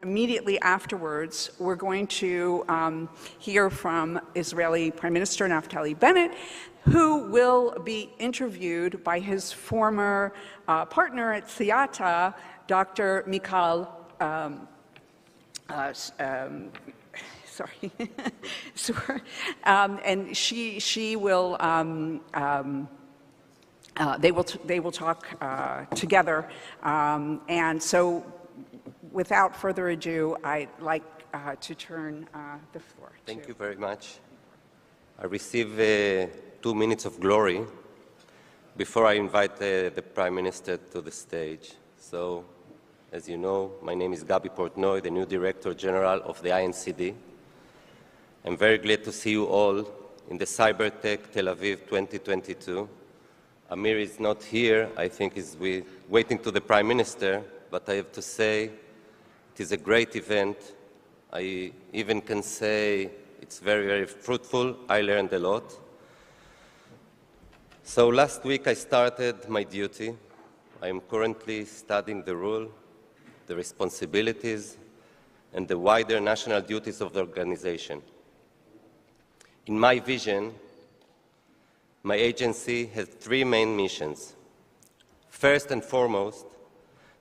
Immediately afterwards, we're going to hear from Israeli Prime Minister Naftali Bennett, who will be interviewed by his former partner at Siyata, Dr. Michal, and she will, they will talk together, and so without further ado, I'd like to turn the floor. Thank you very much. I receive 2 minutes of glory before I invite the Prime Minister to the stage. So, as you know, my name is Gabi Portnoy, the new Director General of the INCD. I'm very glad to see you all in the CyberTech Tel Aviv 2022. Amir is not here. I think he's waiting to the Prime Minister, but I have to say it is a great event. I even can say it's very, very fruitful. I learned a lot. So last week I started my duty. I am currently studying the role, the responsibilities, and the wider national duties of the organization. In my vision, my agency has 3 main missions. First and foremost,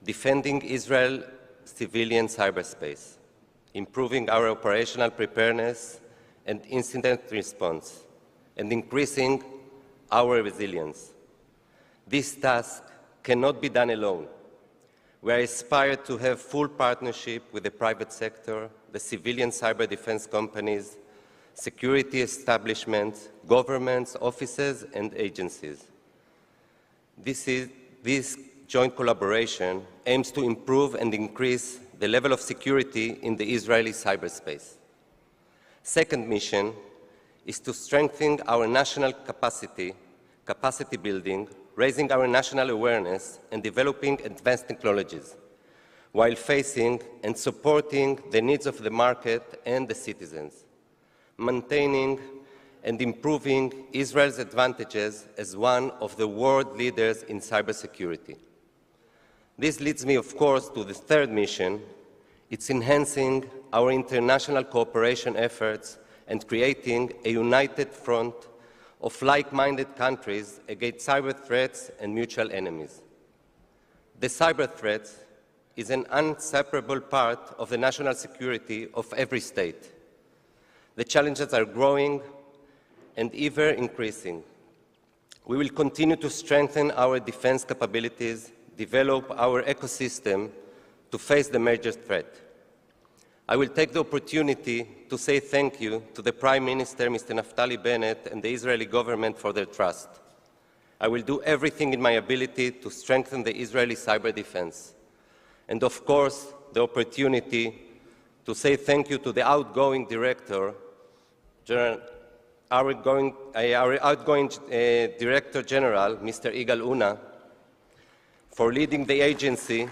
defending Israel's civilian cyberspace, improving our operational preparedness and incident response, and increasing our resilience. This task cannot be done alone. We are inspired to have full partnership with the private sector, the civilian cyber defense companies, security establishments, governments, offices, and agencies. This joint collaboration aims to improve and increase the level of security in the Israeli cyberspace. Second mission is to strengthen our national capacity building, raising our national awareness, and developing advanced technologies, while facing and supporting the needs of the market and the citizens, maintaining and improving Israel's advantages as one of the world leaders in cybersecurity. This leads me, of course, to the third mission. It's enhancing our international cooperation efforts and creating a united front of like-minded countries against cyber threats and mutual enemies. The cyber threat is an inseparable part of the national security of every state. The challenges are growing and ever increasing. We will continue to strengthen our defense capabilities, develop our ecosystem to face the major threat. I will take the opportunity to say thank you to the Prime Minister, Mr. Naftali Bennett, and the Israeli government for their trust. I will do everything in my ability to strengthen the Israeli cyber defense. And of course, the opportunity to say thank you to the outgoing Director General, our outgoing Director General, Mr. Yigal Una, for leading the agency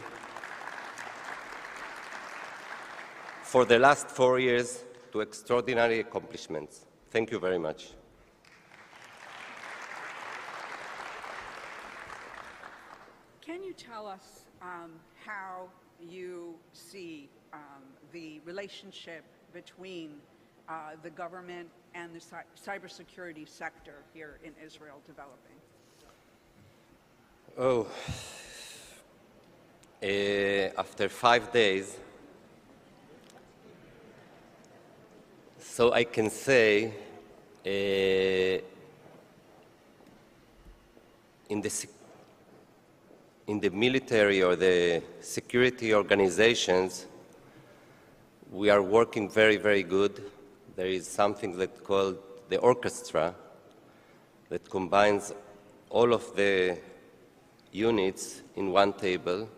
for the last 4 years to extraordinary accomplishments. Thank you very much. Can you tell us how you see the relationship between the government and the cybersecurity sector here in Israel developing? Oh, after 5 days, so I can say in the military or the security organizations, we are working very, very good. There is something that's called the orchestra that combines all of the units in one table.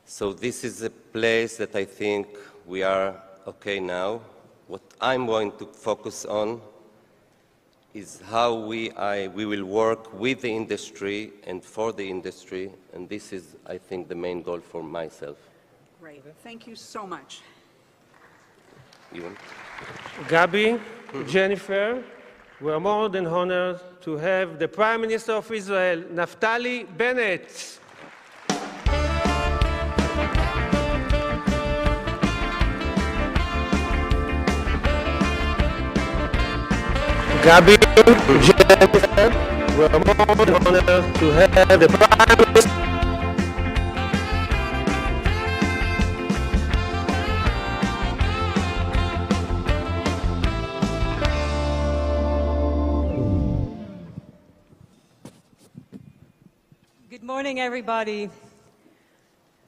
So this is a place that I think we are okay now. What I'm going to focus on is how we will work with the industry and for the industry, and this is, I think, the main goal for myself. Great. Thank you so much. Gabi, Jennifer, we are more than honored to have the Prime Minister of Israel, Naftali Bennett. Gabi, Jennifer, we're more than honored to have the Prime Minister. Good morning, everybody.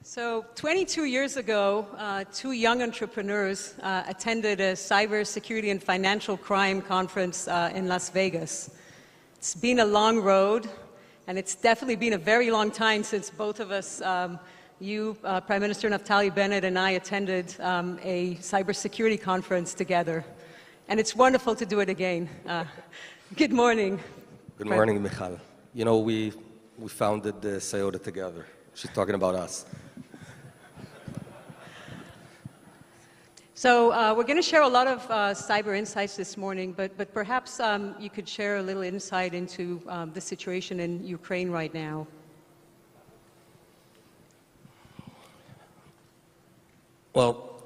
So 22 years ago, two young entrepreneurs attended a cybersecurity and financial crime conference in Las Vegas. It's been a long road, and it's definitely been a very long time since both of us, you, Prime Minister Naftali Bennett, and I attended a cybersecurity conference together. And it's wonderful to do it again. Good morning. Good morning, Michal. You know, we founded Sayota together. She's talking about us. So we're going to share a lot of cyber insights this morning, but perhaps you could share a little insight into the situation in Ukraine right now. Well,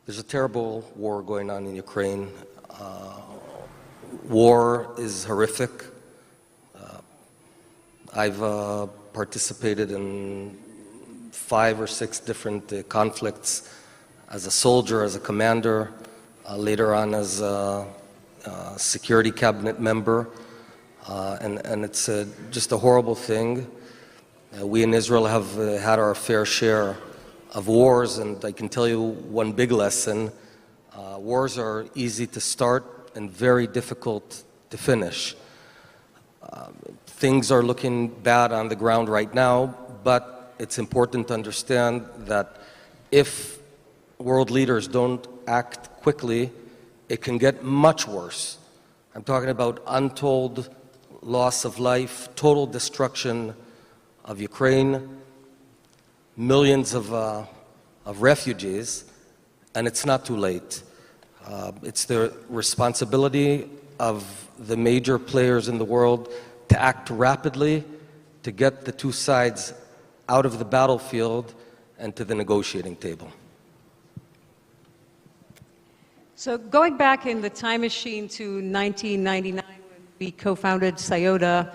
there's a terrible war going on in Ukraine. War is horrific. I've participated in 5 or 6 different conflicts as a soldier, as a commander, later on as a security cabinet member, and it's just a horrible thing. We in Israel have had our fair share of wars, and I can tell you one big lesson. Wars are easy to start and very difficult to finish. Things are looking bad on the ground right now, but it's important to understand that if world leaders don't act quickly, it can get much worse. I'm talking about untold loss of life, total destruction of Ukraine, millions of refugees, and it's not too late. It's the responsibility of the major players in the world to act rapidly, to get the two sides out of the battlefield and to the negotiating table. So going back in the time machine to 1999, when we co-founded Sayota,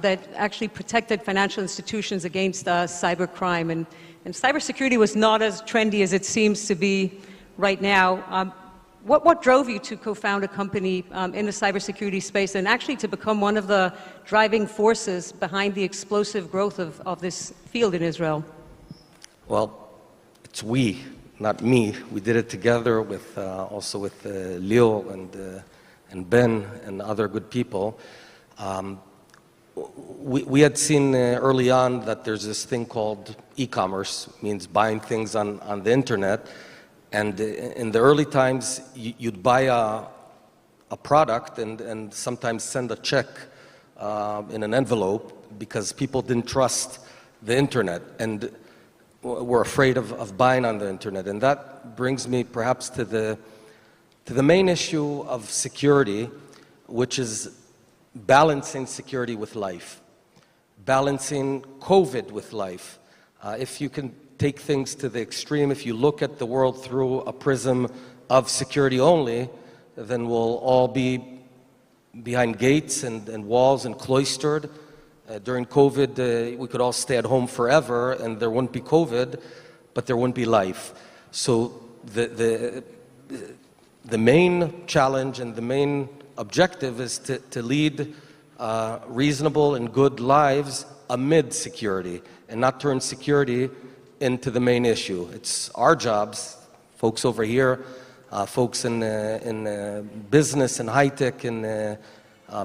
that actually protected financial institutions against cybercrime, and cybersecurity was not as trendy as it seems to be right now. What drove you to co-found a company in the cybersecurity space and actually to become one of the driving forces behind the explosive growth of this field in Israel? Well, it's we, not me. We did it together with also with Leo and Ben and other good people. We had seen early on that there's this thing called e-commerce, means buying things on the internet. And in the early times, you'd buy a product and sometimes send a check in an envelope because people didn't trust the internet and were afraid of buying on the internet. And that brings me perhaps to the main issue of security, which is balancing security with life, balancing COVID with life. If you can take things to the extreme, if you look at the world through a prism of security only, then we'll all be behind gates and walls and cloistered. During COVID, we could all stay at home forever and there wouldn't be COVID, but there wouldn't be life. So the main challenge and the main objective is to lead reasonable and good lives amid security and not turn security into the main issue. It's our jobs, folks over here, folks in business and high-tech and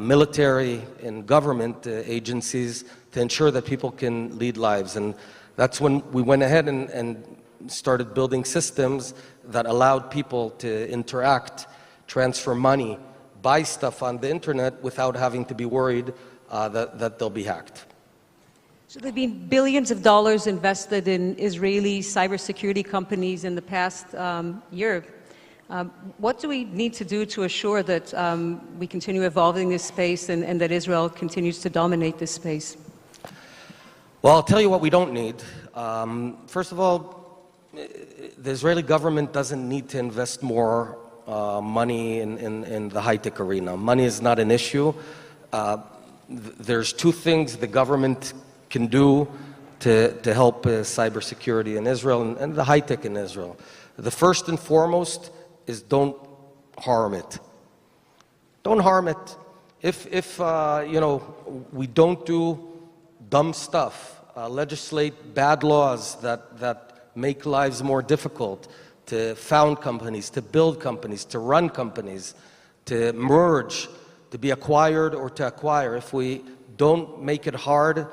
military and government agencies, to ensure that people can lead lives. And that's when we went ahead and started building systems that allowed people to interact, transfer money, buy stuff on the internet without having to be worried that they'll be hacked. So there have been billions of dollars invested in Israeli cybersecurity companies in the past year. What do we need to do to assure that we continue evolving this space and that Israel continues to dominate this space? Well, I'll tell you what we don't need. First of all, the Israeli government doesn't need to invest more money in the high-tech arena. Money is not an issue. There's two things the government can do to help cybersecurity in Israel and the high-tech in Israel. The first and foremost is don't harm it. Don't harm it. If we don't do dumb stuff, legislate bad laws that make lives more difficult, to found companies, to build companies, to run companies, to merge, to be acquired or to acquire. If we don't make it hard,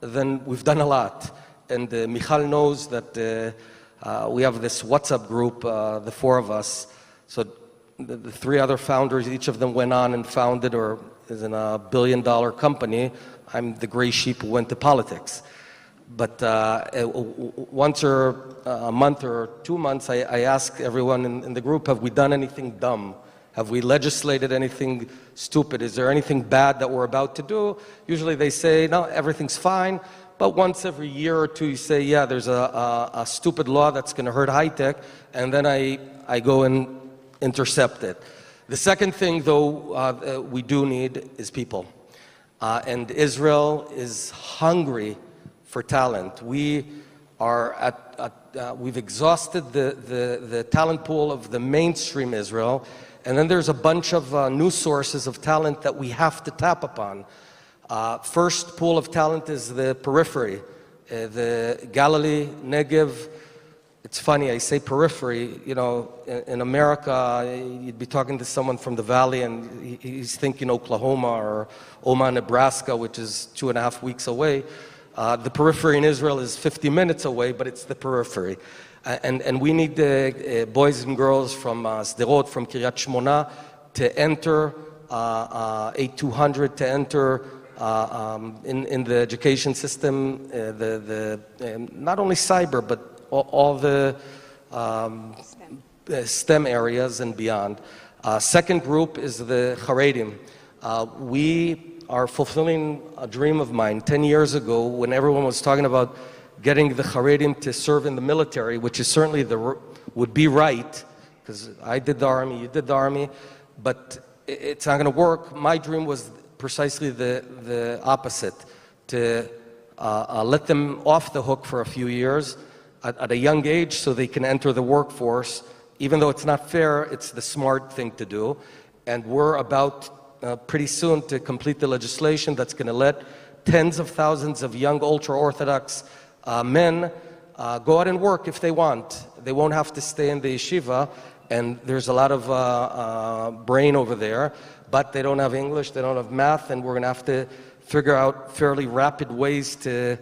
then we've done a lot. And Michal knows that we have this WhatsApp group, the four of us. So the three other founders, each of them went on and founded or is in a billion-dollar company. I'm the gray sheep who went to politics. But once or a month or 2 months, I ask everyone in the group, have we done anything dumb? Have we legislated anything stupid? Is there anything bad that we're about to do? Usually they say, no, everything's fine. But once every year or two, you say, yeah, there's a stupid law that's going to hurt high-tech, and then I go and intercept it. The second thing, though, we do need is people. And Israel is hungry for talent. We are we've exhausted the talent pool of the mainstream Israel, and then there's a bunch of new sources of talent that we have to tap upon. First pool of talent is the periphery, the Galilee, Negev. It's funny, I say periphery, in America, you'd be talking to someone from the valley and he's thinking Oklahoma or Omaha, Nebraska, which is 2.5 weeks away. The periphery in Israel is 50 minutes away, but it's the periphery. And we need the boys and girls from Sderot, from Kiryat Shmona, to enter 8200, to enter in the education system, not only cyber, but all the STEM areas and beyond. Second group is the Haredim. We are fulfilling a dream of mine 10 years ago when everyone was talking about getting the Haredim to serve in the military, which is certainly would be right, because I did the army, you did the army, but it's not going to work. My dream was precisely the opposite, to let them off the hook for a few years at a young age so they can enter the workforce. Even though it's not fair, it's the smart thing to do. And we're about pretty soon to complete the legislation that's going to let tens of thousands of young ultra-Orthodox men go out and work if they want. They won't have to stay in the yeshiva, and there's a lot of brain over there, but they don't have English, they don't have math, and we're going to have to figure out fairly rapid ways to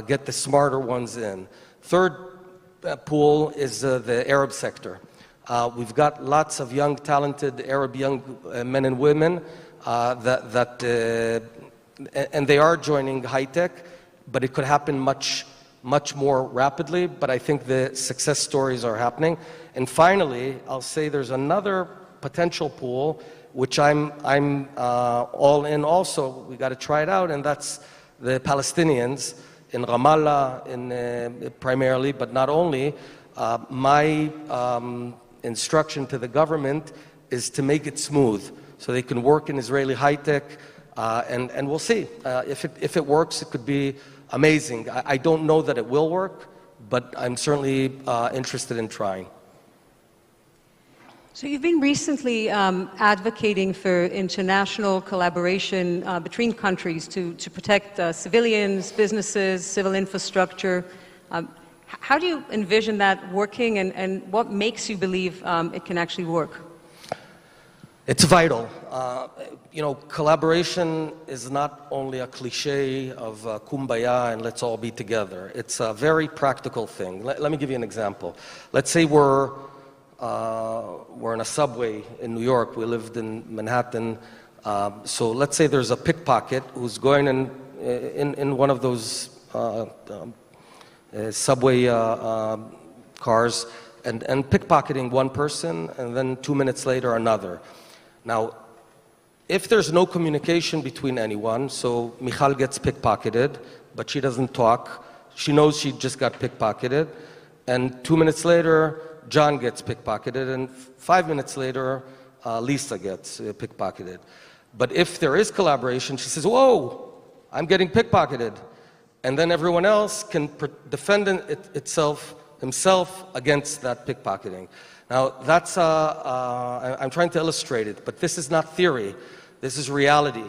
get the smarter ones in. Third pool is the Arab sector. We've got lots of young, talented Arab young men and women and they are joining high-tech, but it could happen much more rapidly, but I think the success stories are happening. And finally, I'll say there's another potential pool, which I'm all in also. We got to try it out, and that's the Palestinians in Ramallah, primarily, but not only. My instruction to the government is to make it smooth so they can work in Israeli high-tech, and we'll see. If it works, it could be amazing. I don't know that it will work, but I'm certainly interested in trying. So you've been recently advocating for international collaboration between countries to protect civilians, businesses, civil infrastructure. How do you envision that working, and what makes you believe it can actually work? It's vital. Collaboration is not only a cliche of kumbaya and let's all be together. It's a very practical thing. Let me give you an example. Let's say we're in a subway in New York. We lived in Manhattan. So let's say there's a pickpocket who's going in one of those subway cars and pickpocketing one person, and then 2 minutes later another. Now, if there's no communication between anyone, so Michal gets pickpocketed, but she doesn't talk. She knows she just got pickpocketed, and 2 minutes later, John gets pickpocketed, and 5 minutes later, Lisa gets pickpocketed. But if there is collaboration, she says, whoa, I'm getting pickpocketed. And then everyone else can defend himself against that pickpocketing. Now, that's, I'm trying to illustrate it, but this is not theory. This is reality.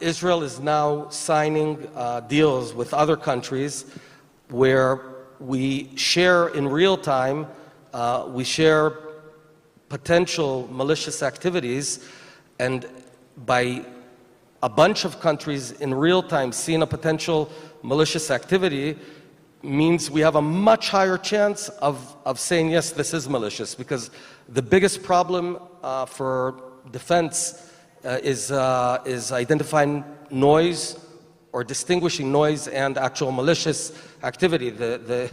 Israel is now signing deals with other countries where we share in real time, we share potential malicious activities, and by a bunch of countries in real time seeing a potential malicious activity means we have a much higher chance of saying, yes, this is malicious, because the biggest problem for defense is identifying noise or distinguishing noise and actual malicious activity. The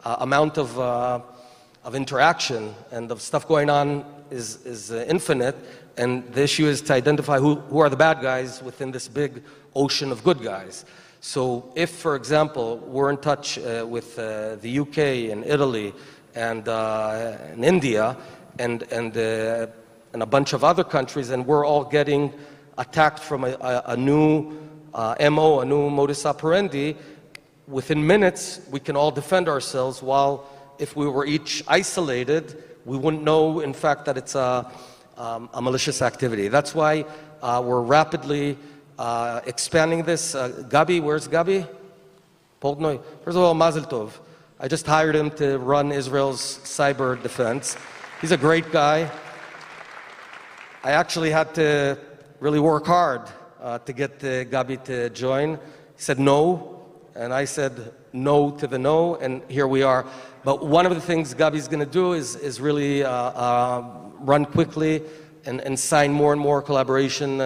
amount of interaction and of stuff going on is infinite, and the issue is to identify who are the bad guys within this big ocean of good guys. So if, for example, we're in touch with the UK and Italy and India and a bunch of other countries, and we're all getting attacked from a new MO, a new modus operandi, within minutes we can all defend ourselves, while if we were each isolated, we wouldn't know, in fact, that it's a malicious activity. That's why we're rapidly expanding this. Gabi, where's Gabi? Polgnoi. First of all, Mazel Tov. I just hired him to run Israel's cyber defense. He's a great guy. I actually had to really work hard to get Gabi to join. He said no, and I said no to the no, and here we are. But one of the things Gabi's going to do is really run quickly and sign more and more collaboration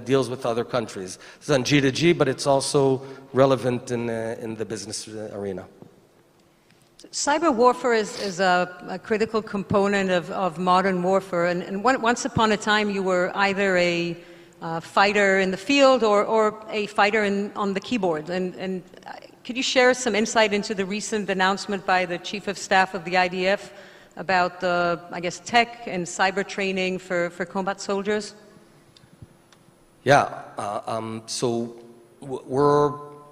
deals with other countries. It's on G2G, but it's also relevant in the business arena. Cyber warfare is a critical component of modern warfare, and once upon a time you were either a fighter in the field or a fighter on the keyboard. And could you share some insight into the recent announcement by the Chief of Staff of the IDF about the, I guess, tech and cyber training for combat soldiers? Yeah, so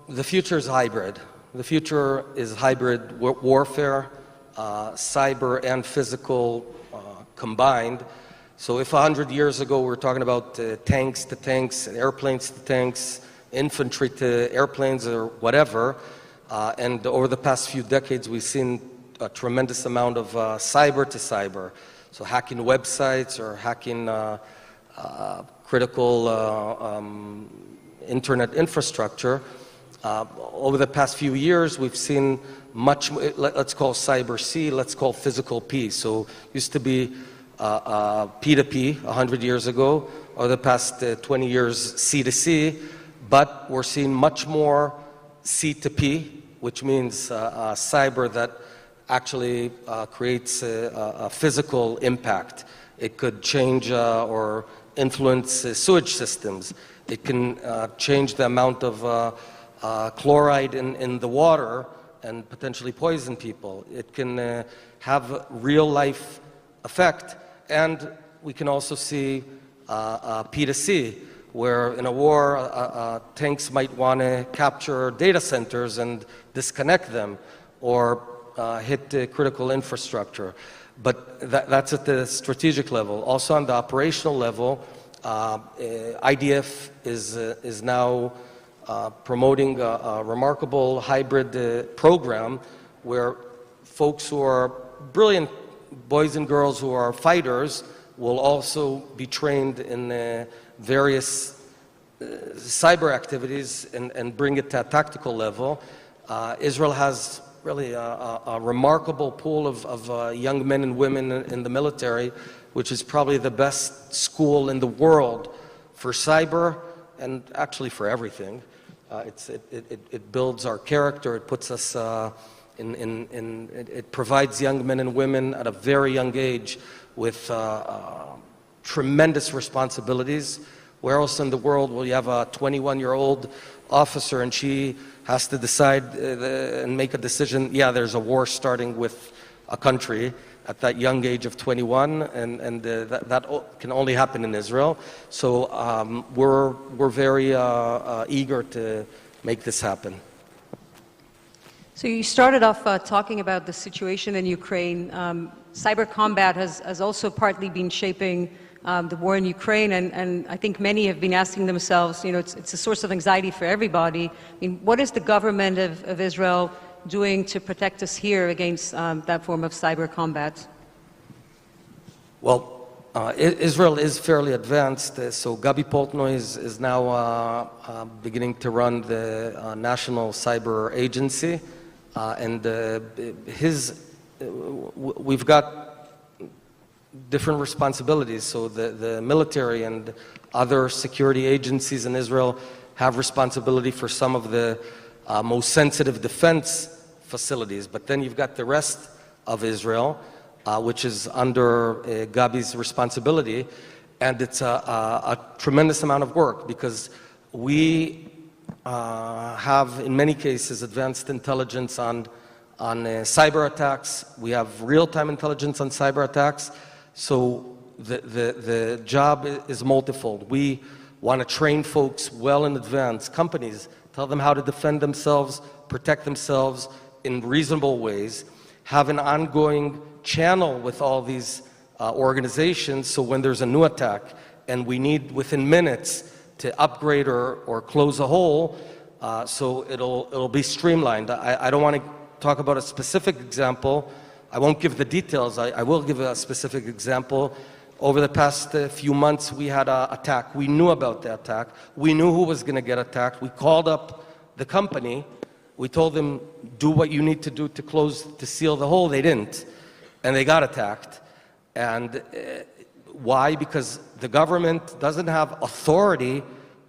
the future is hybrid. The future is hybrid warfare, cyber and physical combined. So if 100 years ago we were talking about tanks to tanks, airplanes to tanks, infantry to airplanes or whatever, and over the past few decades we've seen a tremendous amount of cyber to cyber. So hacking websites or hacking critical internet infrastructure. Over the past few years, we've seen much, let's call cyber C, let's call physical P. So it used to be P2P 100 years ago, over the past 20 years C to C, but we're seeing much more C to P, which means cyber that actually creates a physical impact. It could change or influence sewage systems. It can change the amount of chloride in the water and potentially poison people. It can have real-life effect, and we can also see P2C, where in a war, tanks might want to capture data centers and disconnect them, or hit the critical infrastructure. But that's at the strategic level. Also on the operational level, IDF is now promoting a remarkable hybrid program where folks who are brilliant boys and girls who are fighters will also be trained in various cyber activities and bring it to a tactical level. Israel has really a remarkable pool of young men and women in the military, which is probably the best school in the world for cyber and actually for everything. It builds our character. It puts us it provides young men and women at a very young age with tremendous responsibilities. Where else in the world will you have a 21-year-old officer and she has to decide and make a decision, yeah, there's a war starting with a country, at that young age of 21, and that can only happen in Israel. So we're very eager to make this happen. So you started off talking about the situation in Ukraine. Cyber combat has also partly been shaping the war in Ukraine, and I think many have been asking themselves, it's a source of anxiety for everybody. I mean, what is the government of Israel doing to protect us here against that form of cyber combat? Well, Israel is fairly advanced, so Gabi Poltnoy is now beginning to run the National Cyber Agency, and we've got different responsibilities. So the military and other security agencies in Israel have responsibility for some of the most sensitive defense facilities, but then you've got the rest of Israel, which is under Gabi's responsibility, and it's a tremendous amount of work because we have, in many cases, advanced intelligence on cyber attacks. We have real-time intelligence on cyber attacks, so the job is multifold. We want to train folks well in advance, companies, tell them how to defend themselves, protect themselves in reasonable ways, have an ongoing channel with all these organizations, so when there's a new attack and we need within minutes to upgrade or close a hole, so it'll be streamlined. I don't want to talk about a specific example. I won't give the details. I will give a specific example. Over the past few months, we had an attack. We knew about the attack. We knew who was going to get attacked. We called up the company. We told them, do what you need to do to seal the hole. They didn't, and they got attacked. And why? Because the government doesn't have authority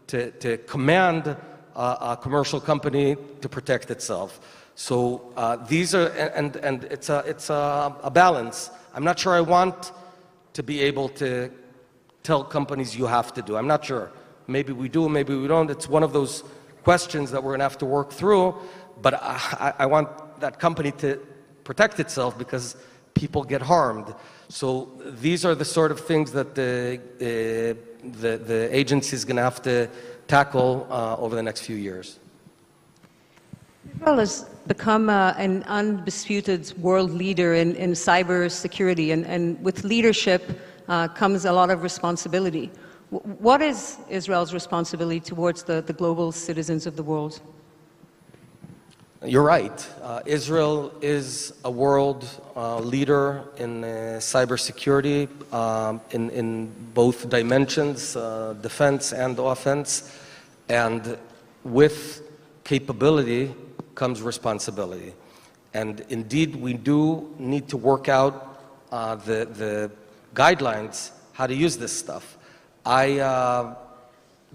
to command a commercial company to protect itself. So these are, and it's a balance. I'm not sure I want to be able to tell companies you have to do. I'm not sure. Maybe we do, maybe we don't. It's one of those questions that we're going to have to work through, but I want that company to protect itself because people get harmed. So these are the sort of things that the agency is going to have to tackle over the next few years. Israel has become an undisputed world leader in cyber security, and with leadership comes a lot of responsibility. What is Israel's responsibility towards the global citizens of the world? You're right. Israel is a world leader in cybersecurity in both dimensions, defense and offense. And with capability comes responsibility. And indeed, we do need to work out the guidelines, how to use this stuff. I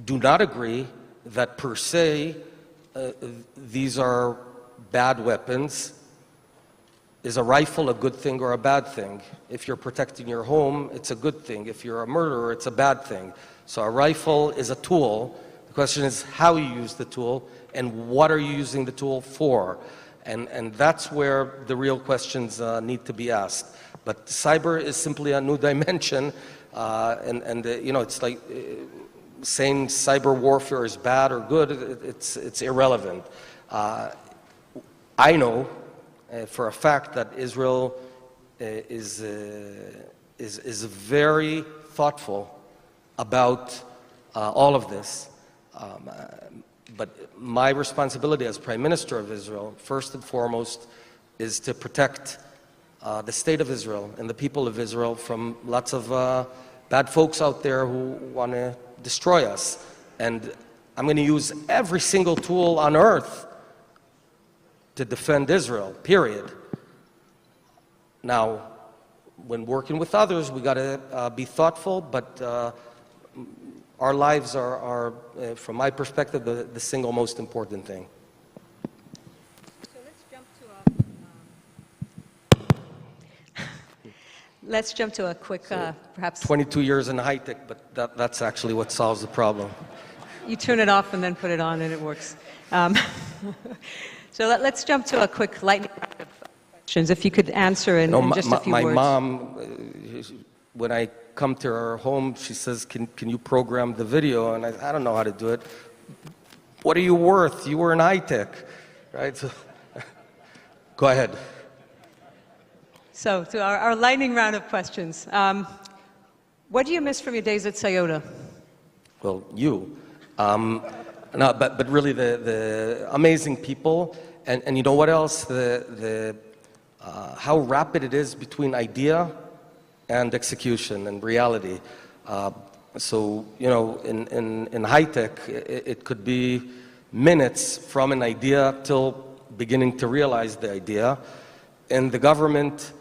do not agree that per se these are bad weapons. Is a rifle a good thing or a bad thing? If you're protecting your home, it's a good thing. If you're a murderer, it's a bad thing. So a rifle is a tool. The question is how you use the tool and what are you using the tool for? And that's where the real questions need to be asked. But cyber is simply a new dimension, it's like saying cyber warfare is bad or good, it's irrelevant. I know for a fact that Israel is very thoughtful about all of this. But my responsibility as Prime Minister of Israel, first and foremost, is to protect the state of Israel and the people of Israel from lots of bad folks out there who want to destroy us. And I'm going to use every single tool on earth to defend Israel, period. Now, when working with others, we got to be thoughtful, but our lives are from my perspective, the single most important thing. Let's jump to a quick, perhaps... 22 years in high tech, but that's actually what solves the problem. You turn it off and then put it on and it works. So let's jump to a quick lightning round of questions, if you could answer in just a few my words. mom, when I come to her home, she says, can you program the video? And I don't know how to do it. What are you worth? You were in high-tech, right? So, go ahead. So, to our lightning round of questions. What do you miss from your days at Toyota? Well, you. No, but really the amazing people. And you know what else? How rapid it is between idea and execution and reality. So, you know, in high-tech, it could be minutes from an idea till beginning to realize the idea. In the government,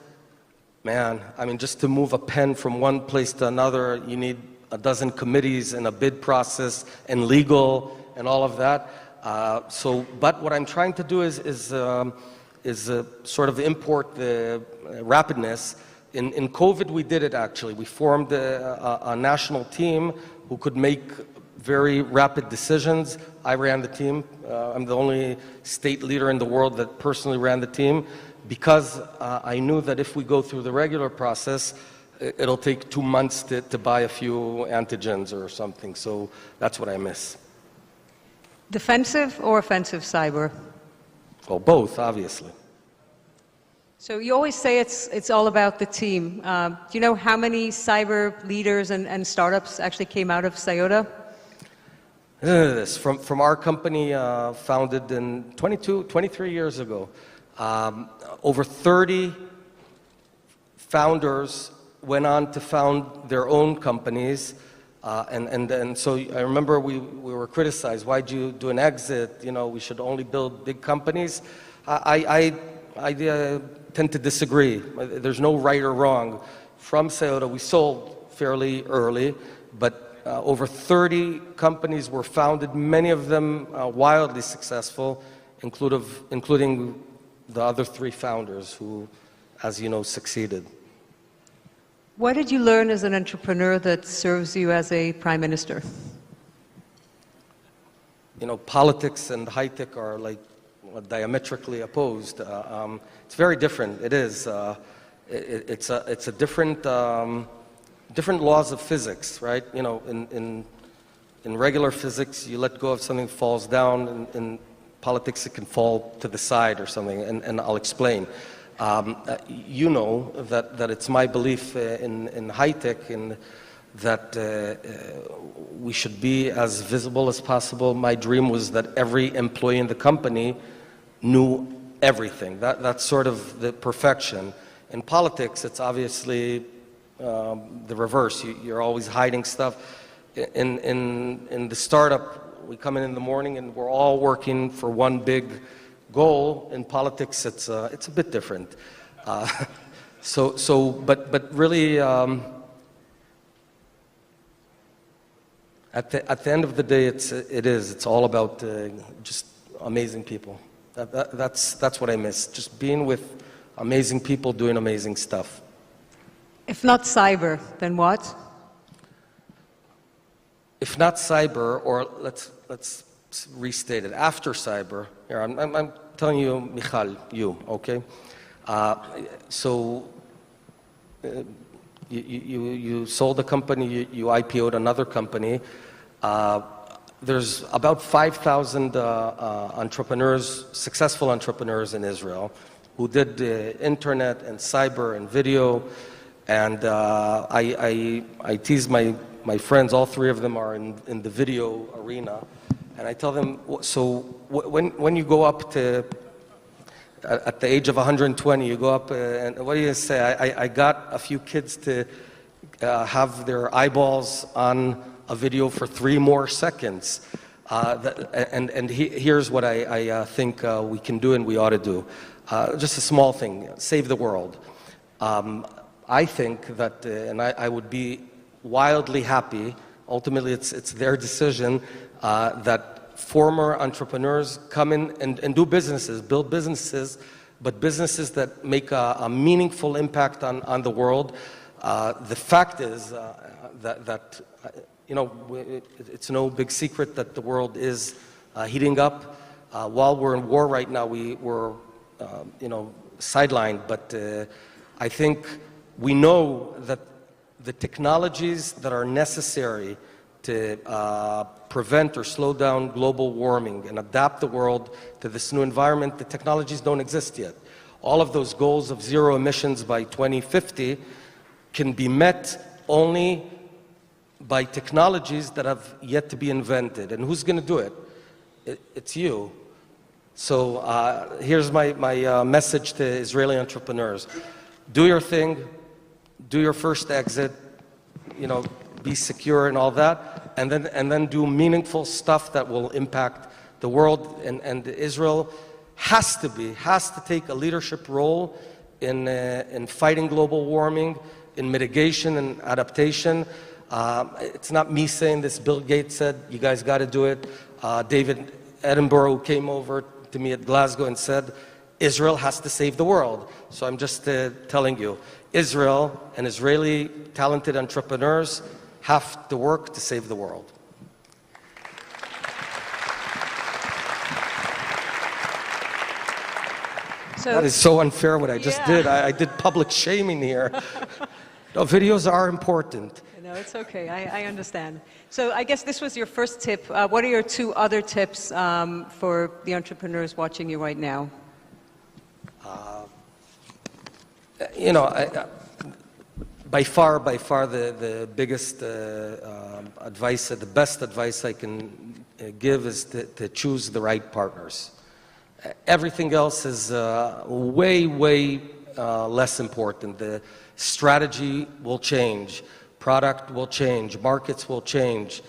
man, I mean, just to move a pen from one place to another, you need a dozen committees and a bid process and legal and all of that. But what I'm trying to do is sort of import the rapidness. In COVID, we did it actually. We formed a national team who could make very rapid decisions. I ran the team. I'm the only state leader in the world that personally ran the team because I knew that if we go through the regular process, it'll take 2 months to buy a few antigens or something. So that's what I miss. Defensive or offensive cyber? Well, both, obviously. So you always say it's all about the team. Do you know how many cyber leaders and startups actually came out of Toyota? From our company founded in 23 years ago, over 30 founders went on to found their own companies. And so I remember we were criticized. Why'd you do an exit? You know, we should only build big companies. I tend to disagree. There's no right or wrong. From Toyota, we sold fairly early, but over 30 companies were founded, many of them wildly successful, including the other 3 founders who, as you know, succeeded. What did you learn as an entrepreneur that serves you as a prime minister? You know, politics and high-tech are like diametrically opposed. It's very different. It is. It's a different laws of physics, right? You know, in regular physics, you let go of something, falls down. In politics, it can fall to the side or something, and I'll explain. You know that it's my belief in high-tech and that we should be as visible as possible. My dream was that every employee in the company knew everything. That's sort of the perfection. In politics, it's obviously the reverse. You're always hiding stuff. In the startup, we come in the morning and we're all working for one big goal. In politics, it's a bit different. But really, at the end of the day, it's all about just amazing people. That's what I miss. Just being with amazing people doing amazing stuff. If not cyber, then what? If not cyber, or let's restate it. After cyber, here I'm telling you, Michal, you, okay? You sold a company, you IPO'd another company. There's about 5,000 entrepreneurs, successful entrepreneurs in Israel who did the internet and cyber and video. And I tease my friends, all 3 of them are in the video arena. And I tell them, so when you go up to, at the age of 120, you go up and what do you say? I got a few kids to have their eyeballs on a video for 3 more seconds. Here's what I think we can do and we ought to do. Just a small thing, save the world. I think that, and I would be wildly happy, ultimately it's their decision, that former entrepreneurs come in and do businesses, build businesses, but businesses that make a meaningful impact on the world. The fact is that you know, it's no big secret that the world is heating up. While we're in war right now, we're you know, sidelined, but I think we know that the technologies that are necessary to prevent or slow down global warming and adapt the world to this new environment, the technologies don't exist yet. All of those goals of zero emissions by 2050 can be met only by technologies that have yet to be invented. And who's going to do it? It's you. So here's my message to Israeli entrepreneurs. Do your thing, do your first exit, be secure and all that, and then do meaningful stuff that will impact the world. And Israel has to take a leadership role in fighting global warming, in mitigation and adaptation. It's not me saying this. Bill Gates said, you guys got to do it. David Attenborough, who came over to me at Glasgow and said, Israel has to save the world. So I'm just telling you, Israel and Israeli talented entrepreneurs have to work to save the world. That is so unfair what I just did. I did public shaming here. No, videos are important. No, it's okay. I understand. So I guess this was your first tip. What are your two other tips for the entrepreneurs watching you right now? By far the biggest advice, the best advice I can give is to choose the right partners. Everything else is way less important. The strategy will change, product will change, markets will change,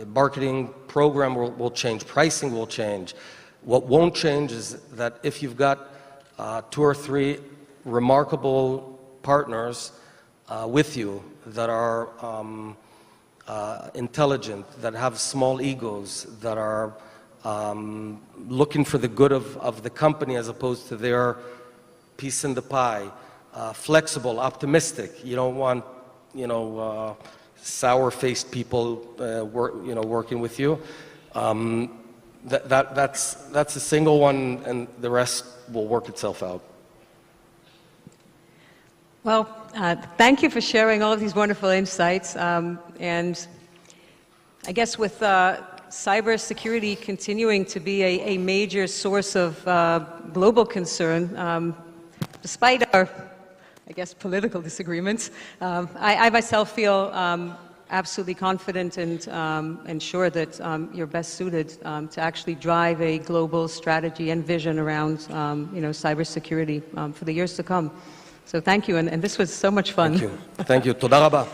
marketing program will change, pricing will change. What won't change is that if you've got 2 or 3 remarkable partners with you that are intelligent, that have small egos, that are looking for the good of the company as opposed to their piece in the pie, flexible, optimistic. You don't want, sour-faced people, working with you. That's a single one, and the rest will work itself out. Well, thank you for sharing all of these wonderful insights. And I guess with cybersecurity continuing to be a major source of global concern, despite our, I guess, political disagreements, I myself feel absolutely confident and sure that you're best suited to actually drive a global strategy and vision around, cybersecurity for the years to come. So thank you, and this was so much fun. Thank you. Toda raba.